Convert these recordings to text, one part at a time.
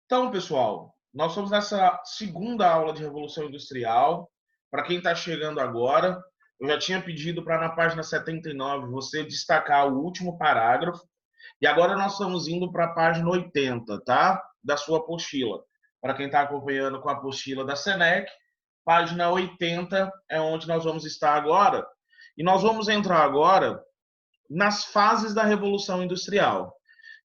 Então, pessoal, nós estamos nessa segunda aula de Revolução Industrial. Para quem está chegando agora, eu já tinha pedido para na página 79 você destacar o último parágrafo, e agora nós estamos indo para a página 80, tá? Da sua apostila. Para quem está acompanhando com a apostila da Senec, página 80 é onde nós vamos estar agora. E nós vamos entrar agora nas fases da Revolução Industrial.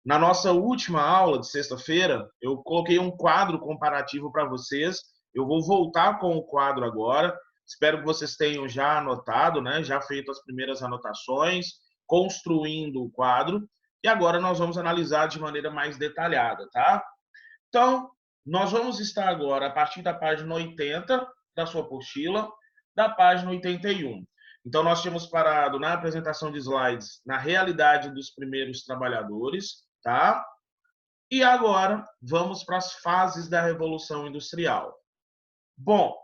Na nossa última aula de sexta-feira, eu coloquei um quadro comparativo para vocês. Eu vou voltar com o quadro agora. Espero que vocês tenham já anotado, né? Já feito as primeiras anotações, construindo o quadro. E agora nós vamos analisar de maneira mais detalhada, tá? Então, nós vamos estar agora a partir da página 80 da sua apostila, da página 81. Então, nós tínhamos parado na apresentação de slides na realidade dos primeiros trabalhadores, tá? E agora vamos para as fases da Revolução Industrial. Bom,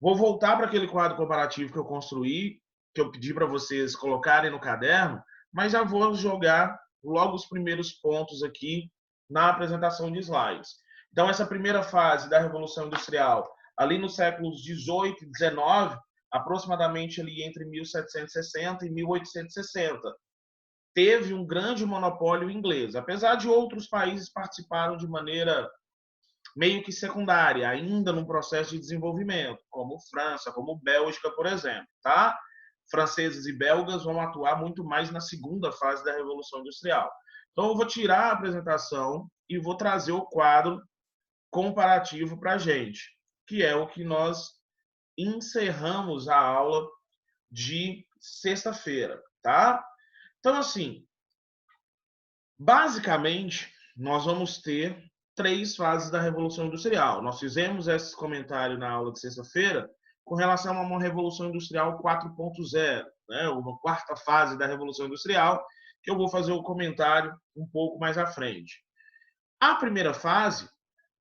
vou voltar para aquele quadro comparativo que eu construí, que eu pedi para vocês colocarem no caderno, mas já vou jogar logo os primeiros pontos aqui na apresentação de slides. Então, essa primeira fase da Revolução Industrial, ali nos séculos 18 e 19, aproximadamente ali entre 1760 e 1860, teve um grande monopólio inglês, apesar de outros países participaram de maneira meio que secundária, ainda num processo de desenvolvimento, como França, como Bélgica, por exemplo, tá? Franceses e belgas vão atuar muito mais na segunda fase da Revolução Industrial. Então, eu vou tirar a apresentação e vou trazer o quadro comparativo para a gente, que é o que nós encerramos a aula de sexta-feira, tá? Então, assim, basicamente, nós vamos ter três fases da Revolução Industrial. Nós fizemos esse comentário na aula de sexta-feira com relação a uma Revolução Industrial 4.0, né? Uma quarta fase da Revolução Industrial, que eu vou fazer o comentário um pouco mais à frente. A primeira fase,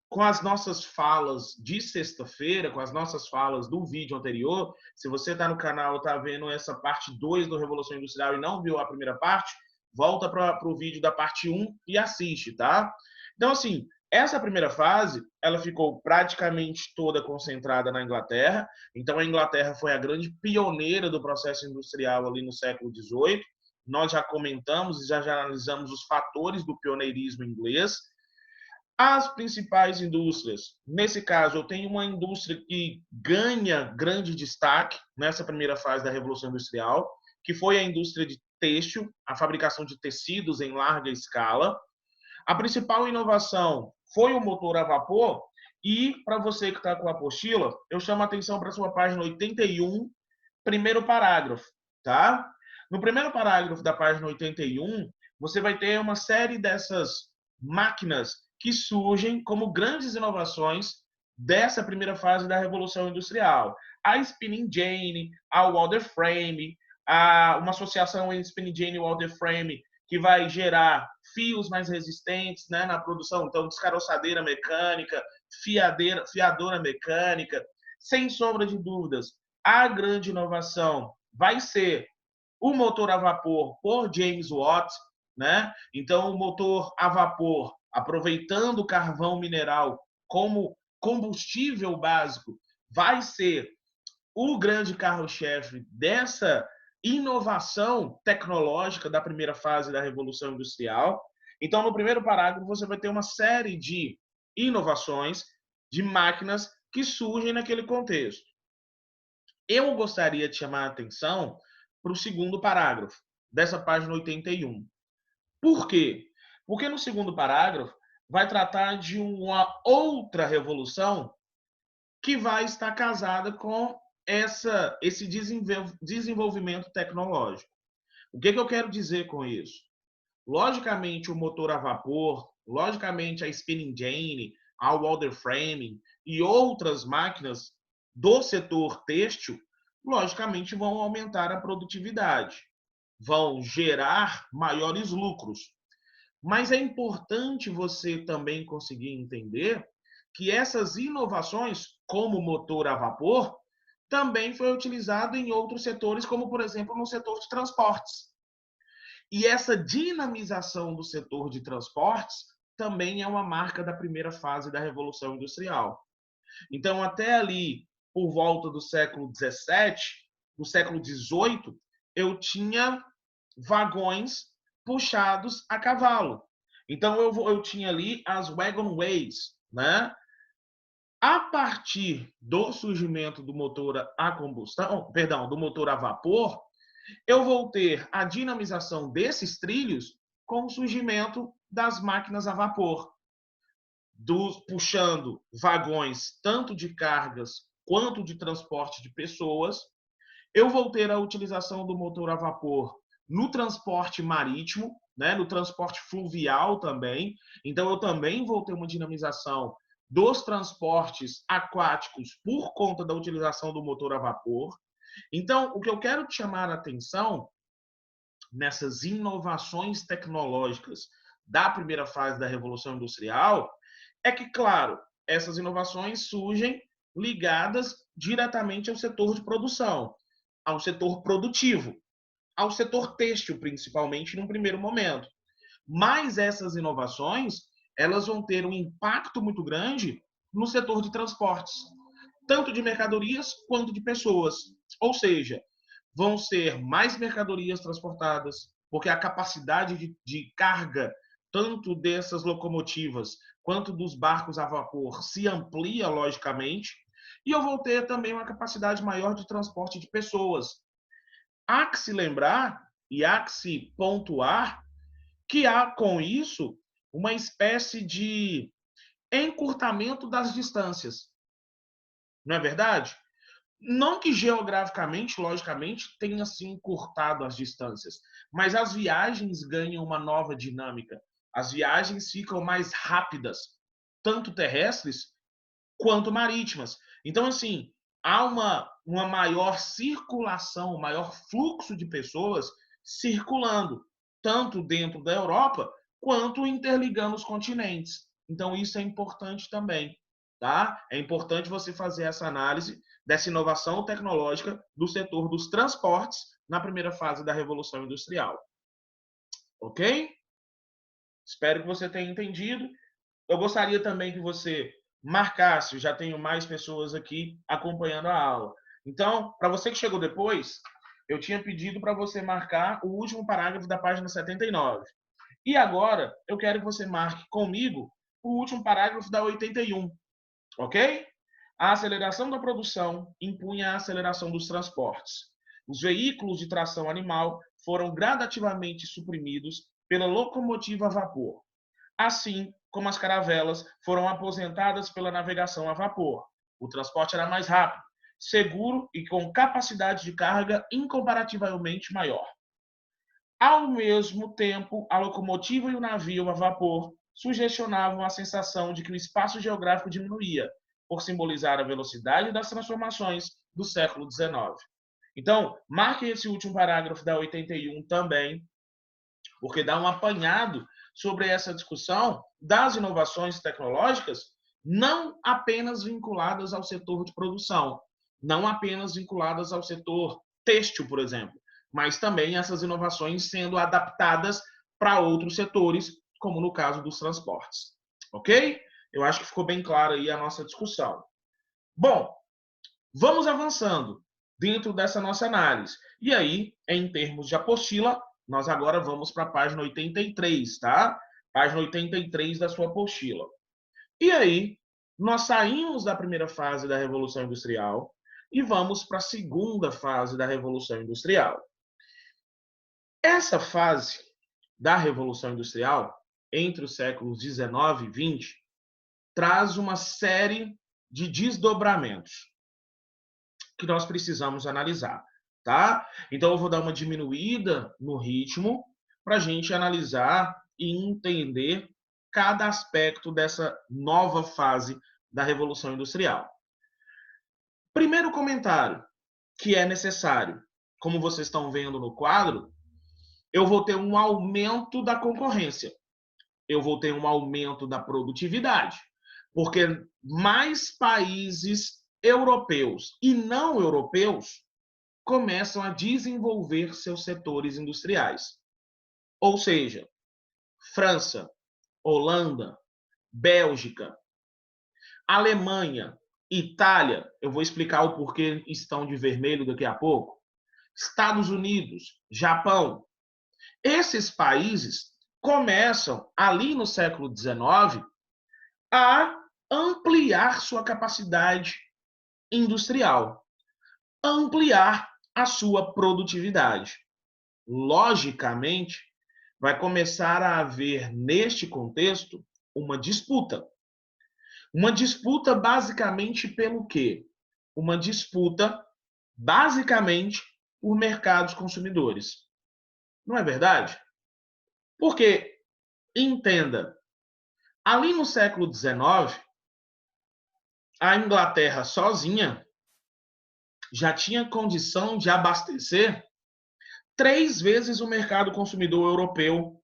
com as nossas falas de sexta-feira, com as nossas falas do vídeo anterior, se você está no canal e está vendo essa parte 2 do Revolução Industrial e não viu a primeira parte, volta para o vídeo da parte 1 e assiste, tá? Então, assim, essa primeira fase, ela ficou praticamente toda concentrada na Inglaterra. Então, a Inglaterra foi a grande pioneira do processo industrial ali no século XVIII. Nós já comentamos e já analisamos os fatores do pioneirismo inglês. As principais indústrias, nesse caso, eu tenho uma indústria que ganha grande destaque nessa primeira fase da Revolução Industrial, que foi a indústria de têxtil, a fabricação de tecidos em larga escala. A principal inovação foi o motor a vapor, e para você que está com a apostila, eu chamo a atenção para a sua página 81, primeiro parágrafo, tá? No primeiro parágrafo da página 81, você vai ter uma série dessas máquinas que surgem como grandes inovações dessa primeira fase da Revolução Industrial. A Spinning Jenny, a Walder Frame, uma associação entre Spinning Jenny e Walder Frame que vai gerar fios mais resistentes, né, na produção, então descaroçadeira mecânica, fiadora mecânica. Sem sombra de dúvidas, a grande inovação vai ser o motor a vapor por James Watt, né? Então, o motor a vapor, aproveitando o carvão mineral como combustível básico, vai ser o grande carro-chefe dessa inovação tecnológica da primeira fase da Revolução Industrial. Então, no primeiro parágrafo, você vai ter uma série de inovações, de máquinas que surgem naquele contexto. Eu gostaria de chamar a atenção para o segundo parágrafo dessa página 81. Por quê? Porque no segundo parágrafo vai tratar de uma outra revolução que vai estar casada com esse desenvolvimento tecnológico. O que eu quero dizer com isso? Logicamente, o motor a vapor, logicamente, a Spinning Jenny, a Walder Framing e outras máquinas do setor têxtil, logicamente, vão aumentar a produtividade, vão gerar maiores lucros. Mas é importante você também conseguir entender que essas inovações, como o motor a vapor, também foi utilizado em outros setores, como, por exemplo, no setor de transportes. E essa dinamização do setor de transportes também é uma marca da primeira fase da Revolução Industrial. Então, até ali, por volta do século XVII, no século XVIII, eu tinha vagões puxados a cavalo. Então, eu tinha ali as wagonways, né? A partir do surgimento do motor a combustão, perdão, do motor a vapor, eu vou ter a dinamização desses trilhos com o surgimento das máquinas a vapor, puxando vagões tanto de cargas quanto de transporte de pessoas. Eu vou ter a utilização do motor a vapor no transporte marítimo, né, no transporte fluvial também. Então, eu também vou ter uma dinamização dos transportes aquáticos por conta da utilização do motor a vapor. Então, o que eu quero te chamar a atenção nessas inovações tecnológicas da primeira fase da Revolução Industrial é que, claro, essas inovações surgem ligadas diretamente ao setor de produção, ao setor produtivo, ao setor têxtil, principalmente, num primeiro momento. Mas essas inovações, elas vão ter um impacto muito grande no setor de transportes, tanto de mercadorias quanto de pessoas. Ou seja, vão ser mais mercadorias transportadas, porque a capacidade de carga, tanto dessas locomotivas quanto dos barcos a vapor, se amplia logicamente, e eu vou ter também uma capacidade maior de transporte de pessoas. Há que se lembrar e há que se pontuar que há com isso uma espécie de encurtamento das distâncias. Não é verdade? Não que geograficamente, logicamente, tenha se encurtado as distâncias, mas as viagens ganham uma nova dinâmica. As viagens ficam mais rápidas, tanto terrestres quanto marítimas. Então, assim, há uma maior circulação, um maior fluxo de pessoas circulando, tanto dentro da Europa quanto interligando os continentes. Então, isso é importante também, tá? É importante você fazer essa análise dessa inovação tecnológica do setor dos transportes na primeira fase da Revolução Industrial. Ok? Espero que você tenha entendido. Eu gostaria também que você marcasse, eu já tenho mais pessoas aqui acompanhando a aula. Então, para você que chegou depois, eu tinha pedido para você marcar o último parágrafo da página 79. E agora, eu quero que você marque comigo o último parágrafo da 81, ok? A aceleração da produção impunha a aceleração dos transportes. Os veículos de tração animal foram gradativamente suprimidos pela locomotiva a vapor, assim como as caravelas foram aposentadas pela navegação a vapor. O transporte era mais rápido, seguro e com capacidade de carga incomparavelmente maior. Ao mesmo tempo, a locomotiva e o navio a vapor sugestionavam a sensação de que o espaço geográfico diminuía, por simbolizar a velocidade das transformações do século XIX. Então, marque esse último parágrafo da 81 também, porque dá um apanhado sobre essa discussão das inovações tecnológicas, não apenas vinculadas ao setor de produção, não apenas vinculadas ao setor têxtil, por exemplo, mas também essas inovações sendo adaptadas para outros setores, como no caso dos transportes. Ok? Eu acho que ficou bem clara aí a nossa discussão. Bom, vamos avançando dentro dessa nossa análise. E aí, em termos de apostila, nós agora vamos para a página 83, tá? Página 83 da sua apostila. E aí, nós saímos da primeira fase da Revolução Industrial e vamos para a segunda fase da Revolução Industrial. Essa fase da Revolução Industrial, entre os séculos 19 e 20, traz uma série de desdobramentos que nós precisamos analisar, tá? Então eu vou dar uma diminuída no ritmo para a gente analisar e entender cada aspecto dessa nova fase da Revolução Industrial. Primeiro comentário que é necessário, como vocês estão vendo no quadro, eu vou ter um aumento da concorrência, eu vou ter um aumento da produtividade, porque mais países europeus e não europeus começam a desenvolver seus setores industriais. Ou seja, França, Holanda, Bélgica, Alemanha, Itália, eu vou explicar o porquê estão de vermelho daqui a pouco, Estados Unidos, Japão. Esses países começam, ali no século XIX, a ampliar sua capacidade industrial, ampliar a sua produtividade. Logicamente, vai começar a haver, neste contexto, uma disputa. Uma disputa basicamente pelo quê? Uma disputa basicamente por mercados consumidores. Não é verdade? Porque, entenda, ali no século XIX, a Inglaterra sozinha já tinha condição de abastecer 3 vezes o mercado consumidor europeu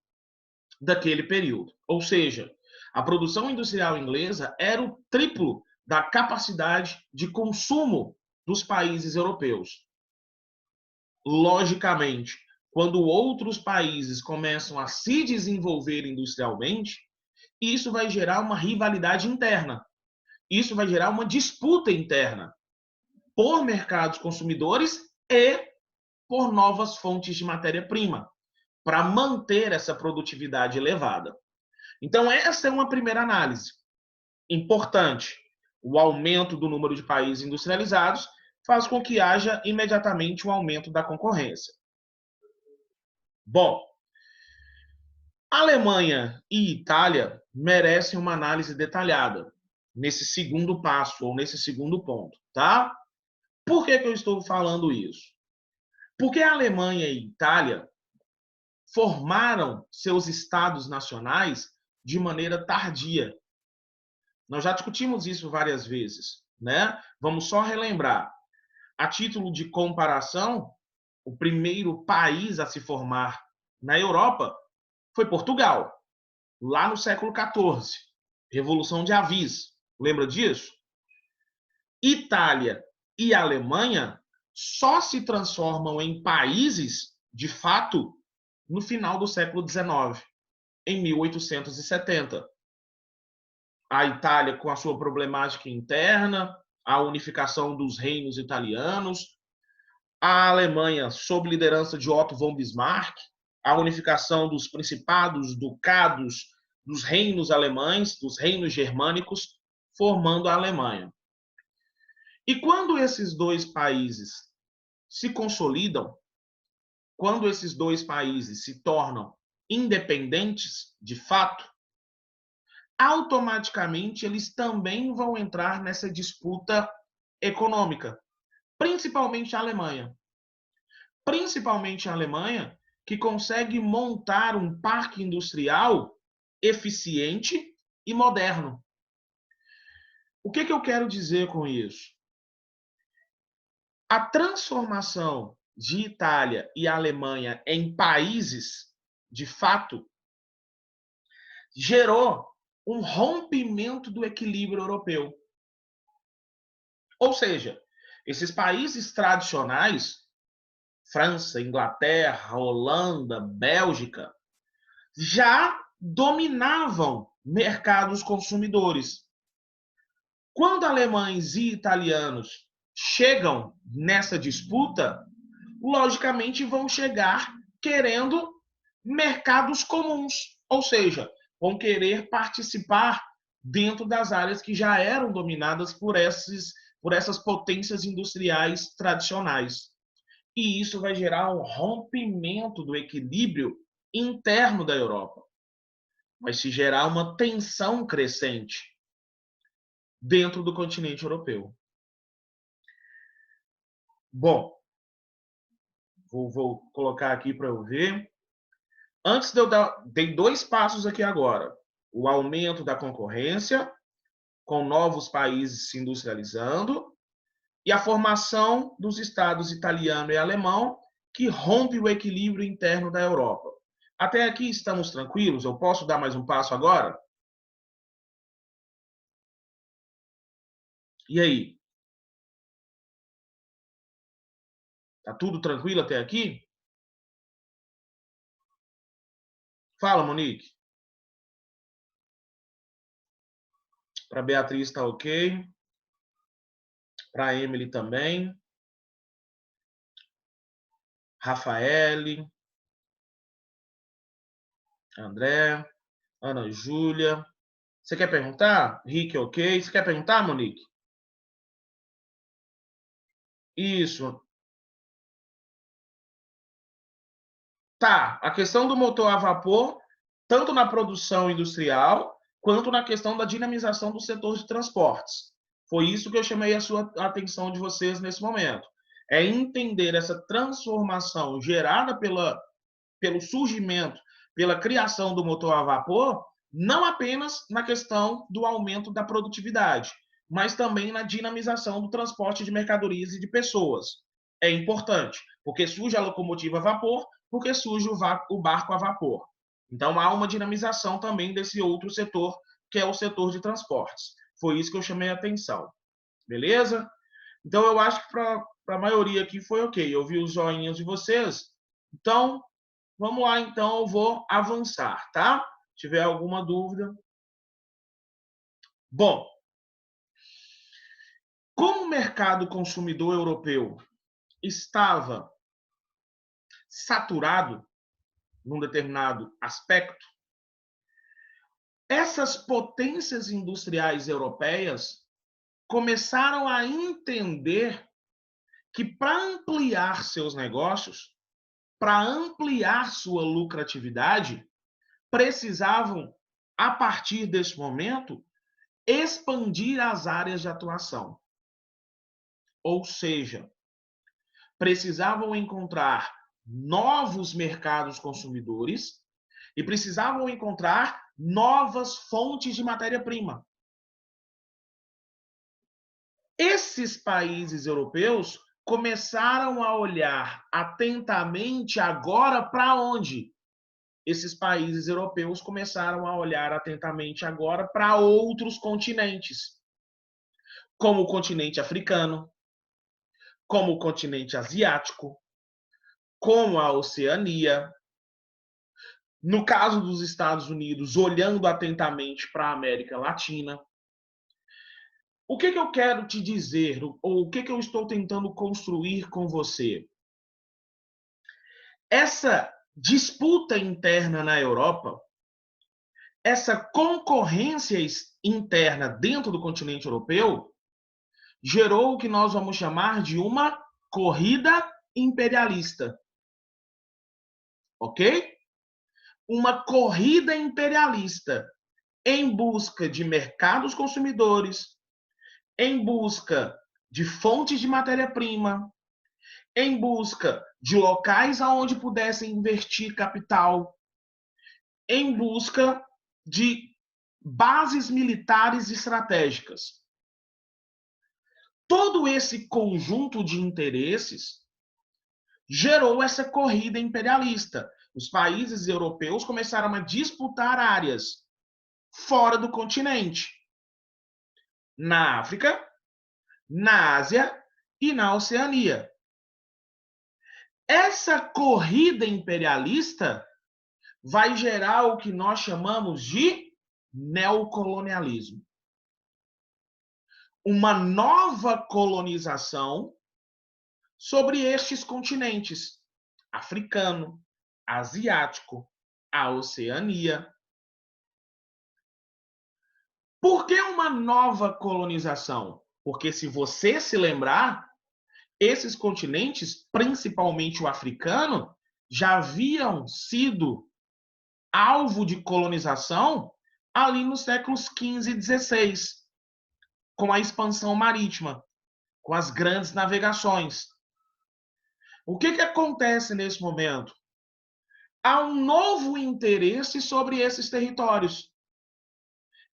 daquele período. Ou seja, a produção industrial inglesa era o triplo da capacidade de consumo dos países europeus. Logicamente, quando outros países começam a se desenvolver industrialmente, isso vai gerar uma rivalidade interna. Isso vai gerar uma disputa interna por mercados consumidores e por novas fontes de matéria-prima, para manter essa produtividade elevada. Então, essa é uma primeira análise importante. O aumento do número de países industrializados faz com que haja imediatamente um aumento da concorrência. Bom, Alemanha e Itália merecem uma análise detalhada nesse segundo passo ou nesse segundo ponto, tá? Por que eu estou falando isso? Porque a Alemanha e a Itália formaram seus estados nacionais de maneira tardia. Nós já discutimos isso várias vezes, né? Vamos só relembrar. A título de comparação, o primeiro país a se formar na Europa foi Portugal, lá no século XIV, Revolução de Avis. Lembra disso? Itália e Alemanha só se transformam em países, de fato, no final do século XIX, em 1870. A Itália com a sua problemática interna, a unificação dos reinos italianos, a Alemanha sob liderança de Otto von Bismarck, a unificação dos principados, ducados, dos reinos alemães, dos reinos germânicos, formando a Alemanha. E quando esses dois países se consolidam, quando esses dois países se tornam independentes de fato, automaticamente eles também vão entrar nessa disputa econômica, principalmente a Alemanha. Principalmente a Alemanha, que consegue montar um parque industrial eficiente e moderno. O que eu quero dizer com isso? A transformação de Itália e Alemanha em países, de fato, gerou um rompimento do equilíbrio europeu. Ou seja, esses países tradicionais, França, Inglaterra, Holanda, Bélgica, já dominavam mercados consumidores. Quando alemães e italianos chegam nessa disputa, logicamente vão chegar querendo mercados comuns, ou seja, vão querer participar dentro das áreas que já eram dominadas por essas potências industriais tradicionais. E isso vai gerar um rompimento do equilíbrio interno da Europa. Vai se gerar uma tensão crescente dentro do continente europeu. Bom, vou colocar aqui para eu ver. Antes de eu dar, dei 2 passos aqui agora. O aumento da concorrência, com novos países se industrializando, e a formação dos estados italiano e alemão, que rompe o equilíbrio interno da Europa. Até aqui estamos tranquilos? Eu posso dar mais um passo agora? E aí? Tá tudo tranquilo até aqui? Fala, Monique. Para Beatriz está ok. Para Emily também. Rafaele. André. Ana Júlia. Você quer perguntar? Rick, ok. Você quer perguntar, Monique? Isso. Tá. A questão do motor a vapor, tanto na produção industrial, quanto na questão da dinamização do setor de transportes. Foi isso que eu chamei a sua atenção de vocês nesse momento. É entender essa transformação gerada pelo surgimento, pela criação do motor a vapor, não apenas na questão do aumento da produtividade, mas também na dinamização do transporte de mercadorias e de pessoas. É importante, porque surge a locomotiva a vapor, porque surge o barco a vapor. Então, há uma dinamização também desse outro setor, que é o setor de transportes. Foi isso que eu chamei a atenção. Beleza? Então, eu acho que para a maioria aqui foi ok. Eu vi os joinhas de vocês. Então, vamos lá, então, eu vou avançar, tá? Se tiver alguma dúvida. Bom, como o mercado consumidor europeu estava saturado num determinado aspecto, essas potências industriais europeias começaram a entender que para ampliar seus negócios, para ampliar sua lucratividade, precisavam, a partir desse momento, expandir as áreas de atuação. Ou seja, precisavam encontrar novos mercados consumidores e precisavam encontrar novas fontes de matéria-prima. Esses países europeus começaram a olhar atentamente agora para onde? Esses países europeus começaram a olhar atentamente agora para outros continentes, como o continente africano, como o continente asiático, como a Oceania. No caso dos Estados Unidos, olhando atentamente para a América Latina. O que eu quero te dizer, ou o que eu estou tentando construir com você? Essa disputa interna na Europa, essa concorrência interna dentro do continente europeu, gerou o que nós vamos chamar de uma corrida imperialista. Ok? Uma corrida imperialista em busca de mercados consumidores, em busca de fontes de matéria-prima, em busca de locais aonde pudessem investir capital, em busca de bases militares estratégicas. Todo esse conjunto de interesses gerou essa corrida imperialista. Os países europeus começaram a disputar áreas fora do continente. Na África, na Ásia e na Oceania. Essa corrida imperialista vai gerar o que nós chamamos de neocolonialismo. Uma nova colonização sobre estes continentes, africano, asiático, a Oceania. Por que uma nova colonização? Porque, se você se lembrar, esses continentes, principalmente o africano, já haviam sido alvo de colonização ali nos séculos XV e XVI, com a expansão marítima, com as grandes navegações. O que acontece nesse momento? Há um novo interesse sobre esses territórios.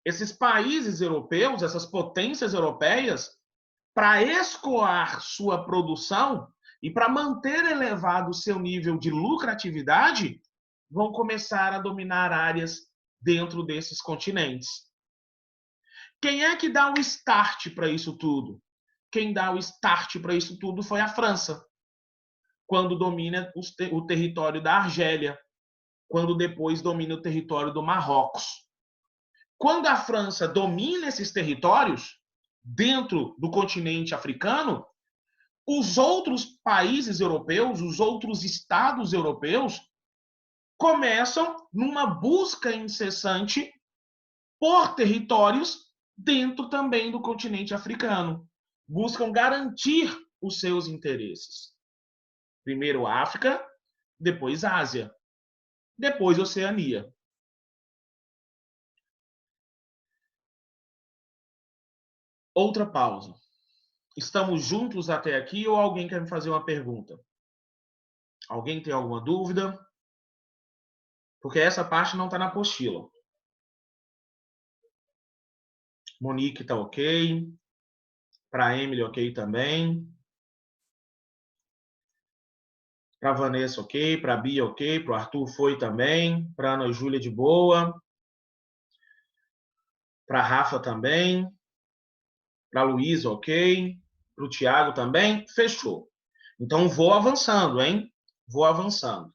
Esses países europeus, essas potências europeias, para escoar sua produção e para manter elevado o seu nível de lucratividade, vão começar a dominar áreas dentro desses continentes. Quem é que dá o start para isso tudo? Quem dá o start para isso tudo foi a França, quando domina o território da Argélia, quando depois domina o território do Marrocos. quando a França domina esses territórios dentro do continente africano, os outros países europeus, os outros estados europeus, começam numa busca incessante por territórios dentro também do continente africano. Buscam garantir os seus interesses. Primeiro África, depois Ásia, depois Oceania. Outra pausa. Estamos juntos até aqui ou alguém quer me fazer uma pergunta? Alguém tem alguma dúvida? Porque essa parte não está na apostila. Monique está ok. Para Emily, ok também. Para Vanessa, ok. Para Bia, ok. Para o Arthur, foi também. Para Ana Júlia, de boa. Para Rafa também. Para Luísa, ok. Para o Thiago também. Fechou. Então, vou avançando, hein? Vou avançando.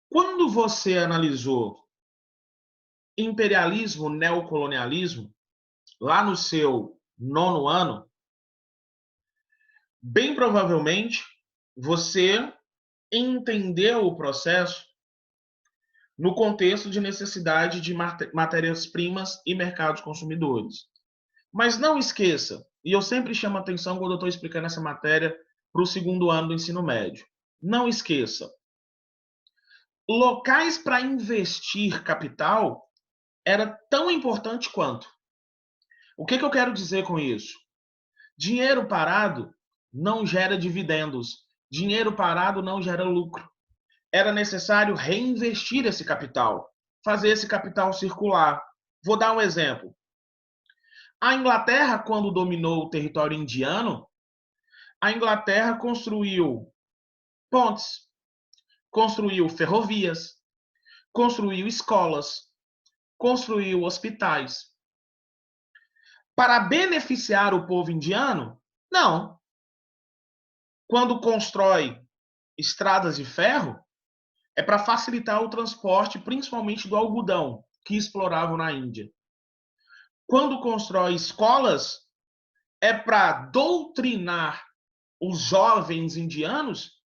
Quando você analisou imperialismo, neocolonialismo, lá no seu 9º ano, bem provavelmente você entendeu o processo no contexto de necessidade de matérias-primas e mercados consumidores. Mas não esqueça, e eu sempre chamo a atenção quando eu estou explicando essa matéria para o 2º ano do ensino médio, não esqueça, locais para investir capital era tão importante quanto. O que eu quero dizer com isso? Dinheiro parado não gera dividendos. Dinheiro parado não gera lucro. Era necessário reinvestir esse capital, fazer esse capital circular. Vou dar um exemplo. A Inglaterra, quando dominou o território indiano, a Inglaterra construiu pontes, construiu ferrovias, construiu escolas, construiu hospitais. Para beneficiar o povo indiano? Não. Quando constrói estradas de ferro, é para facilitar o transporte, principalmente do algodão, que exploravam na Índia. Quando constrói escolas, é para doutrinar os jovens indianos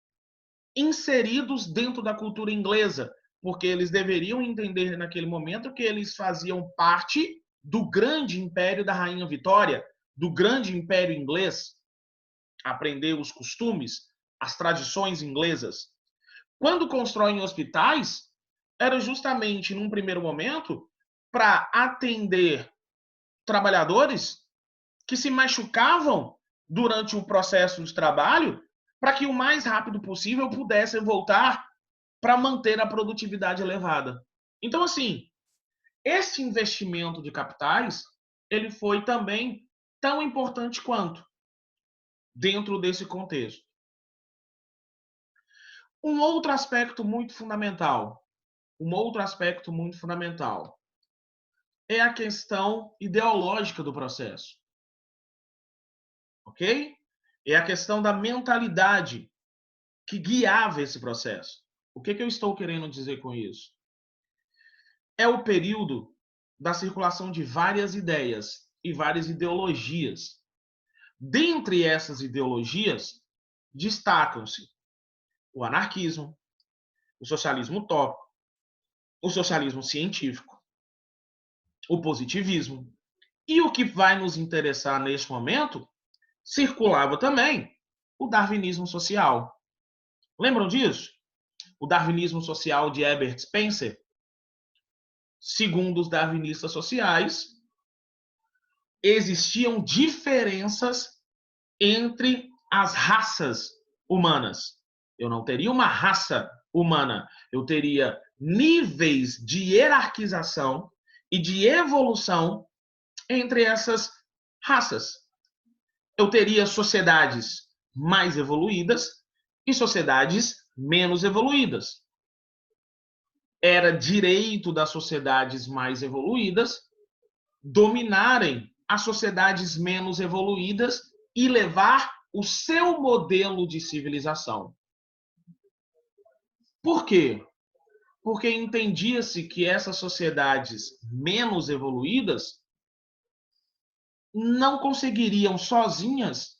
inseridos dentro da cultura inglesa, porque eles deveriam entender naquele momento que eles faziam parte do grande império da Rainha Vitória, do grande império inglês, aprender os costumes, as tradições inglesas. Quando constroem hospitais, era justamente, num primeiro momento, para atender trabalhadores que se machucavam durante o processo de trabalho, para que o mais rápido possível pudessem voltar para manter a produtividade elevada. Então, assim, este investimento de capitais, ele foi também tão importante quanto dentro desse contexto. Um outro aspecto muito fundamental é a questão ideológica do processo. Ok? É a questão da mentalidade que guiava esse processo. O que eu estou querendo dizer com isso? É o período da circulação de várias ideias e várias ideologias. Dentre essas ideologias, destacam-se o anarquismo, o socialismo utópico, o socialismo científico, o positivismo. E o que vai nos interessar neste momento, circulava também o darwinismo social. Lembram disso? O darwinismo social de Herbert Spencer. Segundo os darwinistas sociais, existiam diferenças entre as raças humanas. Eu não teria uma raça humana, eu teria níveis de hierarquização e de evolução entre essas raças. Eu teria sociedades mais evoluídas e sociedades menos evoluídas. Era direito das sociedades mais evoluídas dominarem as sociedades menos evoluídas e levar o seu modelo de civilização. Por quê? porque entendia-se que essas sociedades menos evoluídas não conseguiriam sozinhas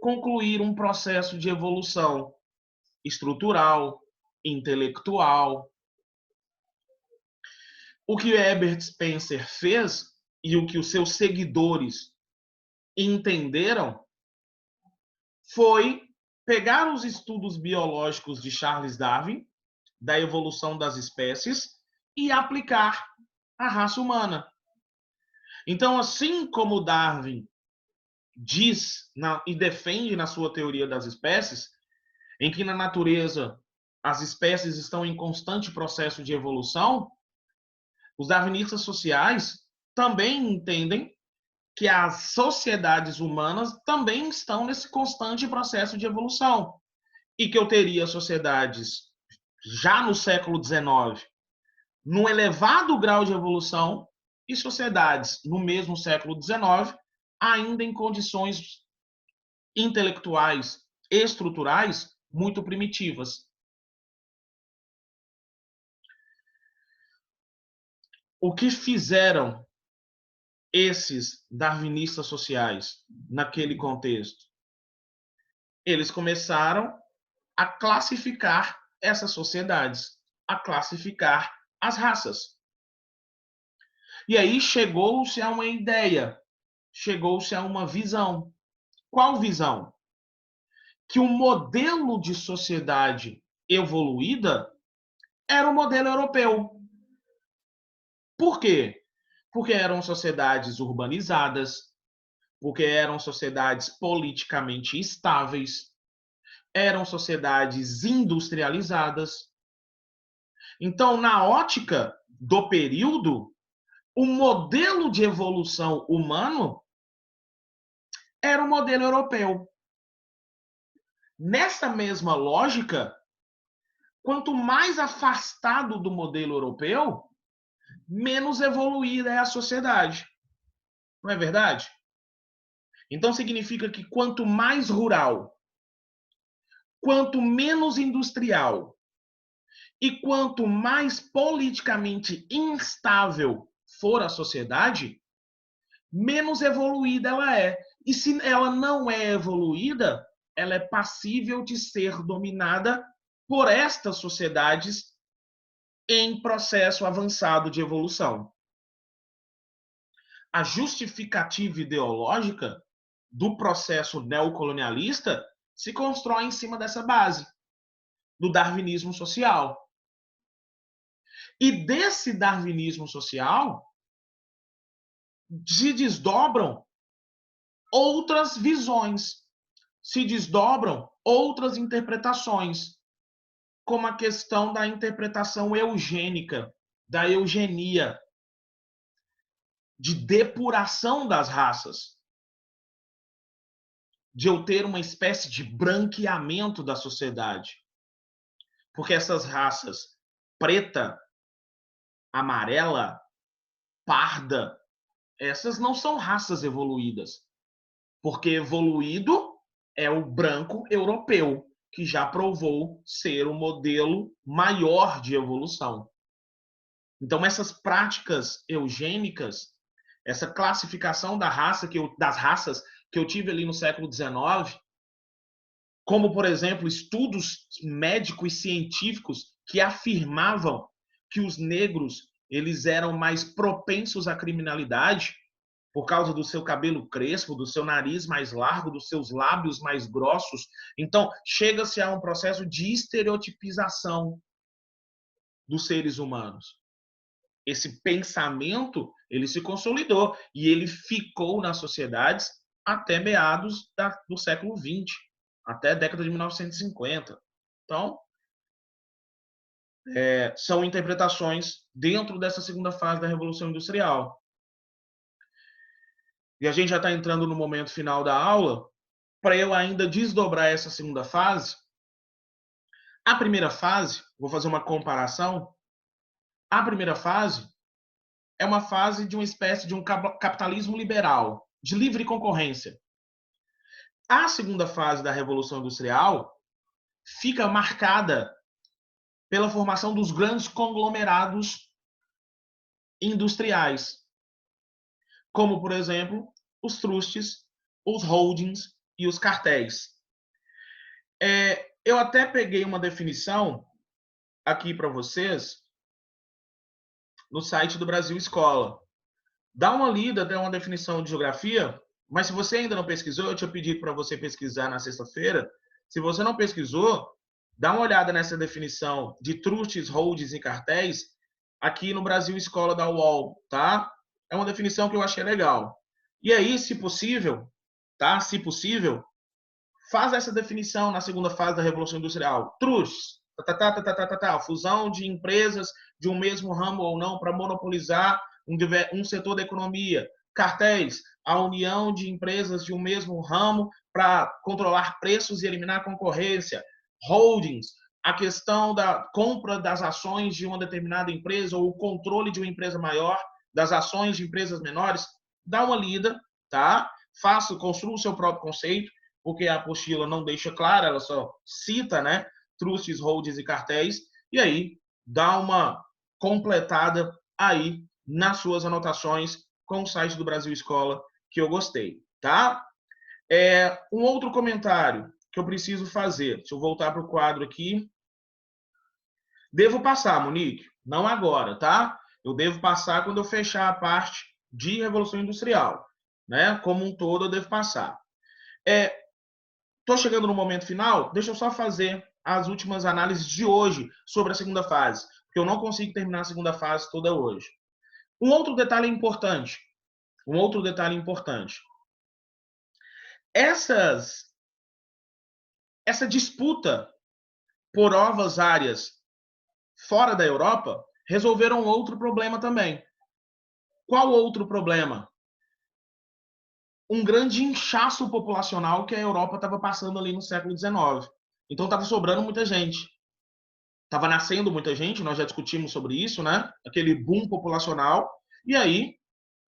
concluir um processo de evolução estrutural, intelectual. O que Herbert Spencer fez e o que os seus seguidores entenderam foi pegar os estudos biológicos de Charles Darwin, da evolução das espécies, e aplicar à raça humana. Então, assim como Darwin diz e defende na sua teoria das espécies, em que na natureza as espécies estão em constante processo de evolução, os darwinistas sociais também entendem que as sociedades humanas também estão nesse constante processo de evolução e que eu teria sociedades já no século XIX num elevado grau de evolução e sociedades no mesmo século XIX ainda em condições intelectuais, estruturais muito primitivas. O que fizeram esses darwinistas sociais naquele contexto? Eles começaram a classificar essas sociedades, a classificar as raças. E aí chegou-se a uma ideia, chegou-se a uma visão. Qual visão? Que o modelo de sociedade evoluída era o modelo europeu. Por quê? Porque eram sociedades urbanizadas, porque eram sociedades politicamente estáveis, eram sociedades industrializadas. Então, na ótica do período, o modelo de evolução humano era o modelo europeu. Nessa mesma lógica, quanto mais afastado do modelo europeu, menos evoluída é a sociedade. Não é verdade? Então significa que quanto mais rural, quanto menos industrial e quanto mais politicamente instável for a sociedade, menos evoluída ela é. E se ela não é evoluída, ela é passível de ser dominada por estas sociedades em processo avançado de evolução. A justificativa ideológica do processo neocolonialista se constrói em cima dessa base, do darwinismo social. E desse darwinismo social se desdobram outras visões, se desdobram outras interpretações, como a questão da interpretação eugênica, da eugenia, de depuração das raças, de eu ter uma espécie de branqueamento da sociedade. Porque essas raças preta, amarela, parda, essas não são raças evoluídas. Porque evoluído é o branco europeu, que já provou ser o modelo maior de evolução. Então, essas práticas eugênicas, essa classificação das raças que eu tive ali no século XIX, como, por exemplo, estudos médicos e científicos que afirmavam que os negros eles eram mais propensos à criminalidade por causa do seu cabelo crespo, do seu nariz mais largo, dos seus lábios mais grossos. Então, chega-se a um processo de estereotipização dos seres humanos. Esse pensamento, ele se consolidou e ele ficou nas sociedades até meados do século XX, até a década de 1950. Então, são interpretações dentro dessa segunda fase da Revolução Industrial. E a gente já está entrando no momento final da aula, para eu ainda desdobrar essa segunda fase. A primeira fase, vou fazer uma comparação, a primeira fase é uma fase de uma espécie de um capitalismo liberal, de livre concorrência. A segunda fase da Revolução Industrial fica marcada pela formação dos grandes conglomerados industriais, como, por exemplo, os trustes, os holdings e os cartéis. Eu até peguei uma definição aqui para vocês no site do Brasil Escola. Dá uma lida, dá uma definição de geografia, mas se você ainda não pesquisou, eu tinha pedido para você pesquisar na sexta-feira. Se você não pesquisou, dá uma olhada nessa definição de trustes, holdings e cartéis aqui no Brasil Escola da UOL, tá? É uma definição que eu achei legal. E aí, se possível, tá? Se possível, faz essa definição na segunda fase da Revolução Industrial. Trustes, fusão de empresas de um mesmo ramo ou não para monopolizar um setor da economia. Cartéis, a união de empresas de um mesmo ramo para controlar preços e eliminar concorrência. Holdings, a questão da compra das ações de uma determinada empresa ou o controle de uma empresa maior das ações de empresas menores. Dá uma lida, tá? Construa o seu próprio conceito, porque a apostila não deixa clara, ela só cita, né, trustes, holdings e cartéis, e aí dá uma completada aí nas suas anotações com o site do Brasil Escola, que eu gostei, tá? Um outro comentário que eu preciso fazer, deixa eu voltar para o quadro aqui. Devo passar, Monique? Não agora, tá? Eu devo passar quando eu fechar a parte de Revolução Industrial, né? Como um todo, eu devo passar. Estou chegando no momento final, deixa eu só fazer as últimas análises de hoje sobre a segunda fase, porque eu não consigo terminar a segunda fase toda hoje. Um outro detalhe importante. Essa disputa por novas áreas fora da Europa resolveram outro problema também. Qual outro problema? Um grande inchaço populacional que a Europa estava passando ali no século XIX. Então estava sobrando muita gente. Estava nascendo muita gente, nós já discutimos sobre isso, né? Aquele boom populacional. E aí,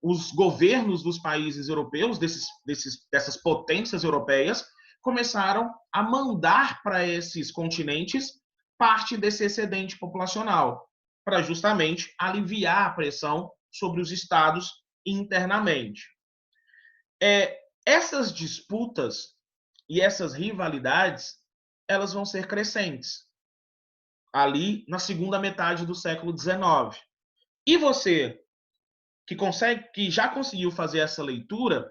os governos dos países europeus, dessas potências europeias, começaram a mandar para esses continentes parte desse excedente populacional, para justamente aliviar a pressão sobre os estados internamente. Essas disputas e essas rivalidades, elas vão ser crescentes ali na segunda metade do século XIX. E você que já conseguiu fazer essa leitura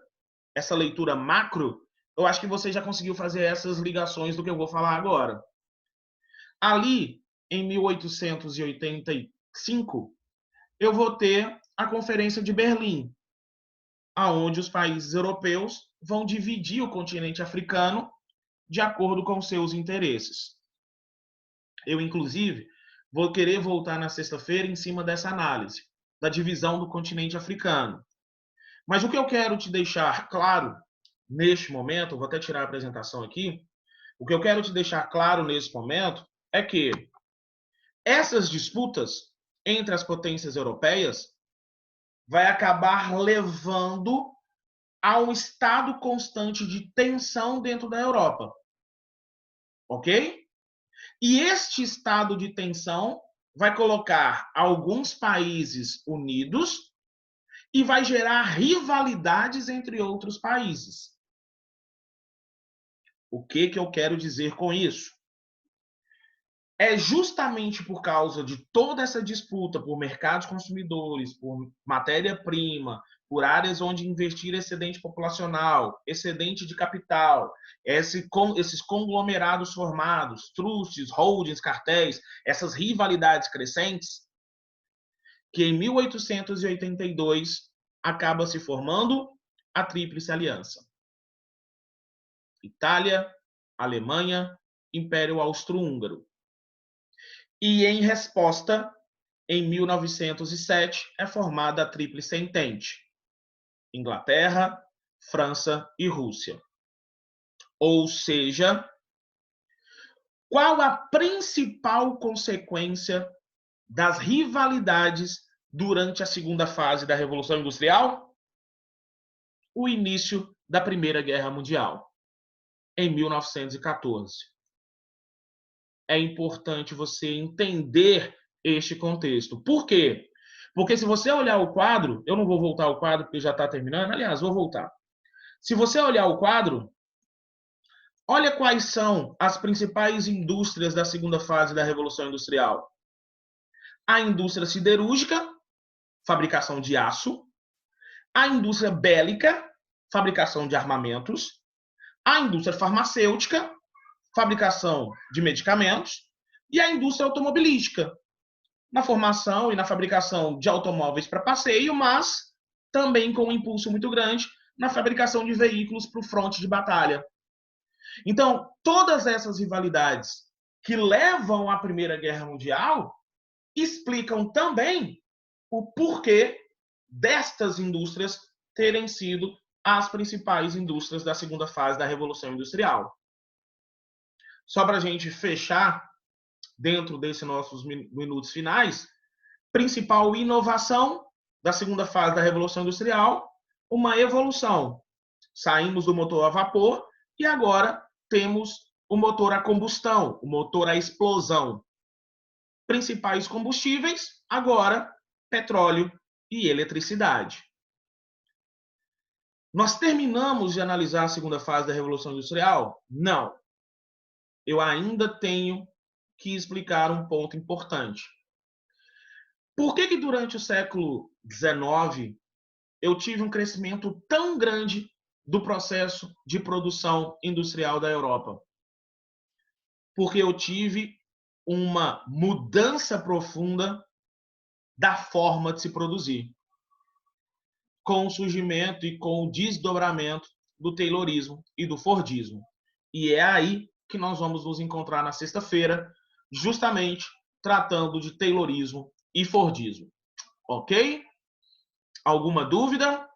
macro, eu acho que você já conseguiu fazer essas ligações do que eu vou falar agora. Ali, em 1885, eu vou ter a Conferência de Berlim, aonde os países europeus vão dividir o continente africano de acordo com seus interesses. Eu, inclusive, vou querer voltar na sexta-feira em cima dessa análise, da divisão do continente africano. Mas o que eu quero te deixar claro neste momento, vou até tirar a apresentação aqui, o que eu quero te deixar claro nesse momento é que essas disputas entre as potências europeias vai acabar levando a um estado constante de tensão dentro da Europa. Ok? E este estado de tensão vai colocar alguns países unidos e vai gerar rivalidades entre outros países. O que eu quero dizer com isso? É justamente por causa de toda essa disputa por mercados consumidores, por matéria-prima, por áreas onde investir excedente populacional, excedente de capital, esses conglomerados formados, trustes, holdings, cartéis, essas rivalidades crescentes, que em 1882 acaba se formando a Tríplice Aliança. Itália, Alemanha, Império Austro-Húngaro. E, em resposta, em 1907, é formada a Tríplice Entente: Inglaterra, França e Rússia. Ou seja, qual a principal consequência das rivalidades durante a segunda fase da Revolução Industrial? O início da Primeira Guerra Mundial, em 1914. é importante você entender este contexto. Por quê? Porque se você olhar o quadro, eu não vou voltar ao quadro porque já está terminando, aliás, vou voltar. Se você olhar o quadro, olha quais são as principais indústrias da segunda fase da Revolução Industrial. A indústria siderúrgica, fabricação de aço. A indústria bélica, fabricação de armamentos. A indústria farmacêutica, fabricação de medicamentos. E a indústria automobilística, na formação e na fabricação de automóveis para passeio, mas também com um impulso muito grande na fabricação de veículos para o fronte de batalha. Então, todas essas rivalidades que levam à Primeira Guerra Mundial explicam também o porquê destas indústrias terem sido as principais indústrias da segunda fase da Revolução Industrial. Só para a gente fechar, dentro desses nossos minutos finais, principal inovação da segunda fase da Revolução Industrial, uma evolução. Saímos do motor a vapor e agora temos o motor a combustão, o motor a explosão. Principais combustíveis, agora, petróleo e eletricidade. Nós terminamos de analisar a segunda fase da Revolução Industrial? Não. Eu ainda tenho que explicar um ponto importante. Por que durante o século XIX eu tive um crescimento tão grande do processo de produção industrial da Europa? Porque eu tive uma mudança profunda da forma de se produzir, com o surgimento e com o desdobramento do Taylorismo e do Fordismo. E é aí que nós vamos nos encontrar na sexta-feira, justamente tratando de Taylorismo e Fordismo. Ok? Alguma dúvida?